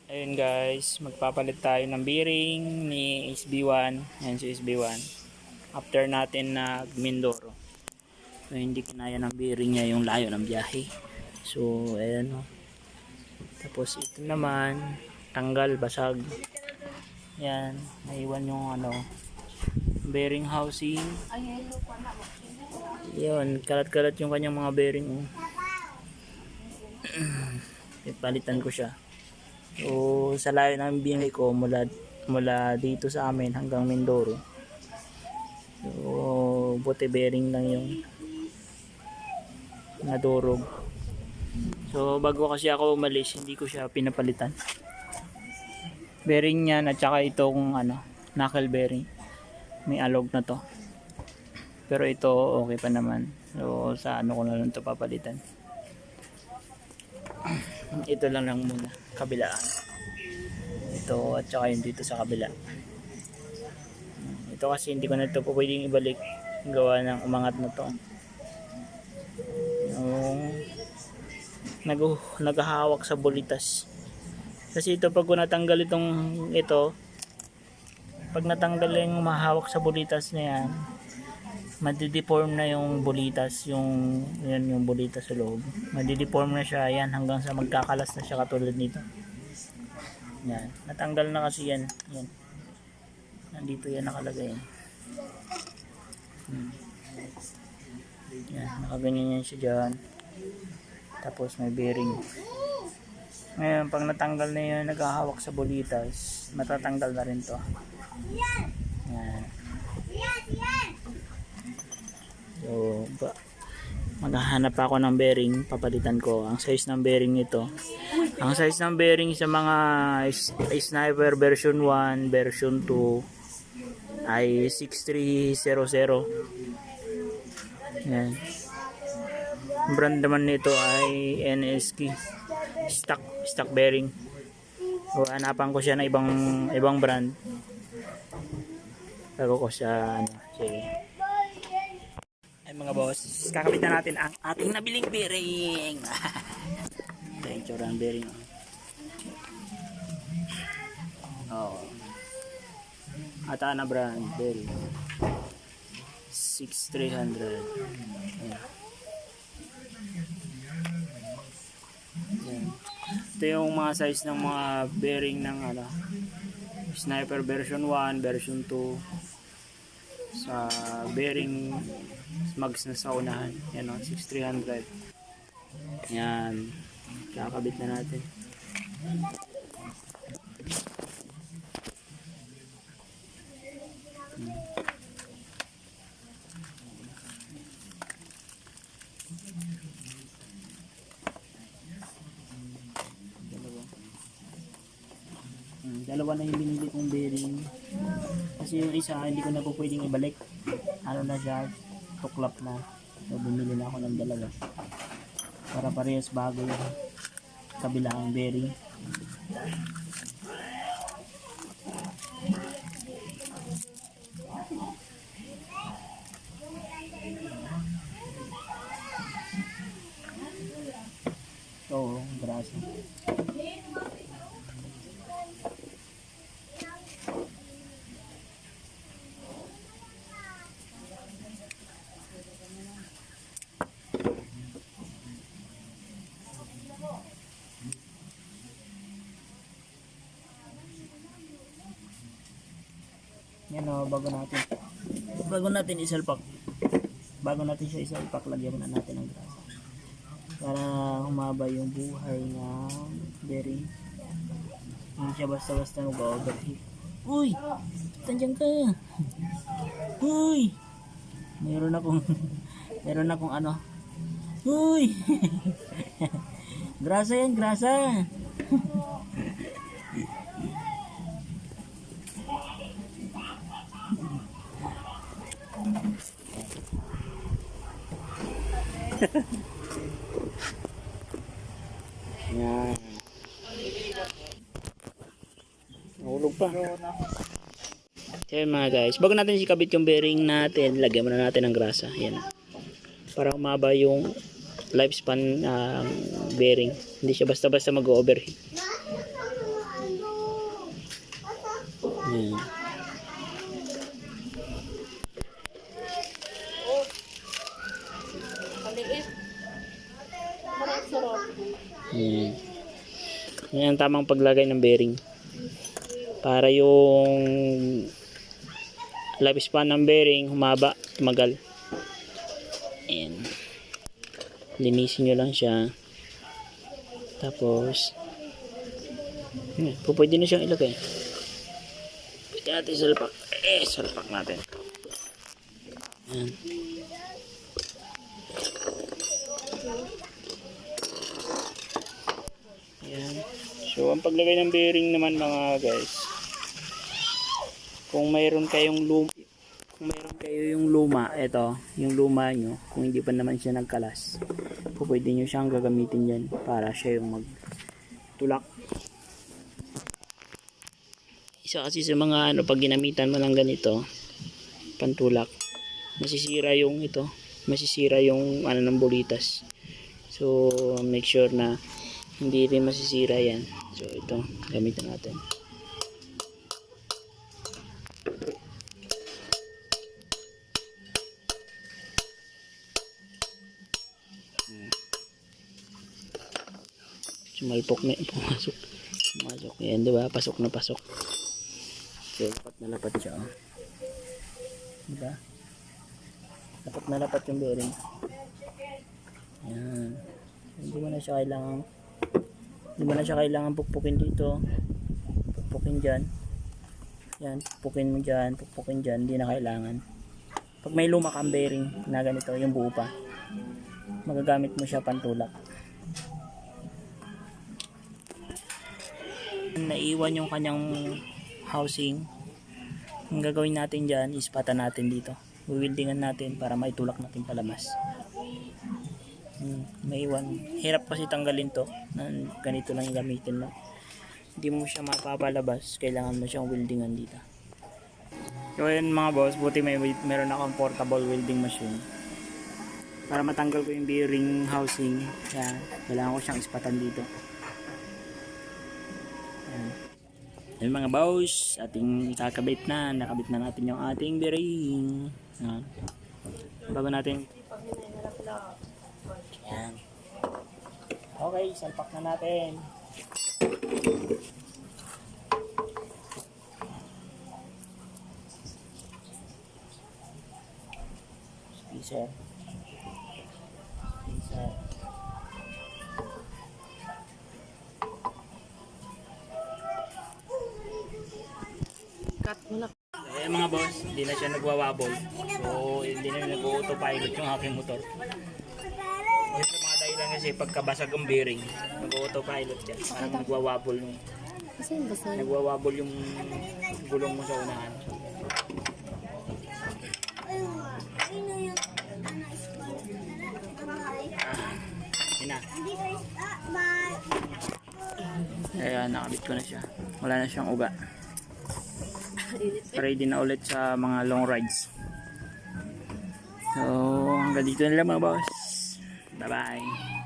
Ayun guys, magpapalit tayo ng bearing ni SB1. Ayan si SB1. After natin nag Mindoro. So, hindi kinaya ng bearing niya yung layo ng biyahe. So ayan o. Tapos ito naman, tanggal, basag. Yan, naiwan yung bearing housing. Yun, kalat-kalat yung kanyang mga bearing. Ipalitan ko siya. So, sa layo ng biyahe ko mula dito sa amin hanggang Mindoro. So, buti bearing lang yung nadurog. So, bago kasi ako umalis, hindi ko siya pinapalitan. Bearing niyan at saka itong knuckle bearing. May alog na to. Pero ito okay pa naman. So, sa ko na lang to papalitan. Ito lang muna, kabilaan. Ito at saka yung dito sa kabila. Ito kasi hindi ko na ito pwedeng ibalik, gawa ng umangat na to. Yung naghahawak sa bulitas. Kasi ito pag natanggal pag natanggal yung mahawak sa bulitas na yan, madideform na yung bulitas, yung bulitas sa loob. Madideform na siya yan hanggang sa magkakalas na siya katulad nito. Yan, natanggal na kasi yan. Yan. Nandito yan nakalagay. Yan, nakaganyan yan siya dyan. Tapos may bearing. Ngayon, pag natanggal na yun, naghahawak sa bulitas, matatanggal na rin to. Yan. So, maghahanap ako ng bearing, papalitan ko. Ang size ng bearing nito. Ang size ng bearing sa mga Sniper version 1, version 2 ay 6300. Yan. Ang brand naman nito ay NSK. Stock bearing. So, hanapan ko siya na ibang brand. Bago ko siya sige. Ay mga boss, kakabit na natin ang ating nabiling bearing. Ito yung tsura ng bearing. Ata na brand bearing 6300. Ayan. Ito yung mga size ng mga bearing ng Sniper version 1, version 2 sa bearing mags na sa unahan. Yan 6300. Yan, kakabit na natin. Dalawa na yung binili kong bearing kasi yung isa hindi ko na po pwedeng ibalik, na siya, tuklap na. So bumili na ako ng dalawa para parehas bago yung kabilang bearing. So grasa. Yan bago natin isalpak, siya isalpak, lagyan na natin ng grasa para humaba yung buhay ng bearing. Hindi siya basta-basta mag-overheat. Uy! Tandiyan ka! Uy! Meron akong Uy! Grasa yan, grasa! Yan. Nahulog pa. So mga guys, bago natin ikabit yung bearing natin, lagyan muna natin ng grasa. Yan. Para humaba yung lifespan ng bearing. Hindi siya basta-basta mag-overheat. Yan. Maliit. Sarap-sarap. Yan. Yan ang tamang paglagay ng bearing. Para yung lifespan ng bearing humaba, tumagal. Ayan. Linisin nyo lang siya. Tapos, pwede na siyang ilagay. Pwede natin salpak. Salpak natin. Ayan. Ayan. So, ang paglagay ng bearing naman mga guys, kung mayroon kayong luma, ito, yung luma nyo, kung hindi pa naman siya nagkalas, pwede nyo siyang gagamitin dyan para siya yung magtulak. Isa kasi sa mga pag ginamitan mo ng ganito, pantulak, masisira yung ng bulitas. So, make sure na hindi rin masisira yan. So, ito, gamitin natin. Sumalpok na yung pumasok. Yan, diba? Pasok na pasok. So, lapat na lapat siya. Oh. Diba? Lapat na lapat yung bearing. Yan. Hindi mo na siya kailangan pukpukin dito. Pukpukin dyan. Yan, pukpukin mo dyan. Pukpukin dyan. Hindi na kailangan. Pag may luma kang bearing na ganito, yung buo pa, magagamit mo siya pantulak. Naiwan yung kanyang housing. Ang gagawin natin dyan is pata natin dito. Wewildingan natin para maitulak natin palabas. Naiwan. Hirap kasi tanggalin to. Ganito lang yung gamitin mo. Hindi mo siya mapapalabas. Kailangan mo siyang weldingan dito. So ayun mga boss, buti meron akong portable welding machine. Para matanggal ko yung bearing housing. Kaya kailangan ko siyang ispatan dito. Ayun mga boss, ating ikakabit na. Nakabit na natin yung ating bearing. Bago natin. Yan. Okay, salpak na natin. Spacer. Cut mo na. Eh mga boss, hindi na siya nagwawabol. So, hindi na nag-autopilot yung aking motor. Yung sa mga dahilan kasi pagkabasag ang bearing, nag-autopilot yan. Parang nagwawabol yung gulong mo sa unahan. Yun na. Ayan, nakabit ko na siya. Wala na siyang uga. Ready na ulit sa mga long rides. So, hanggang dito na lang mga boss. Bye bye.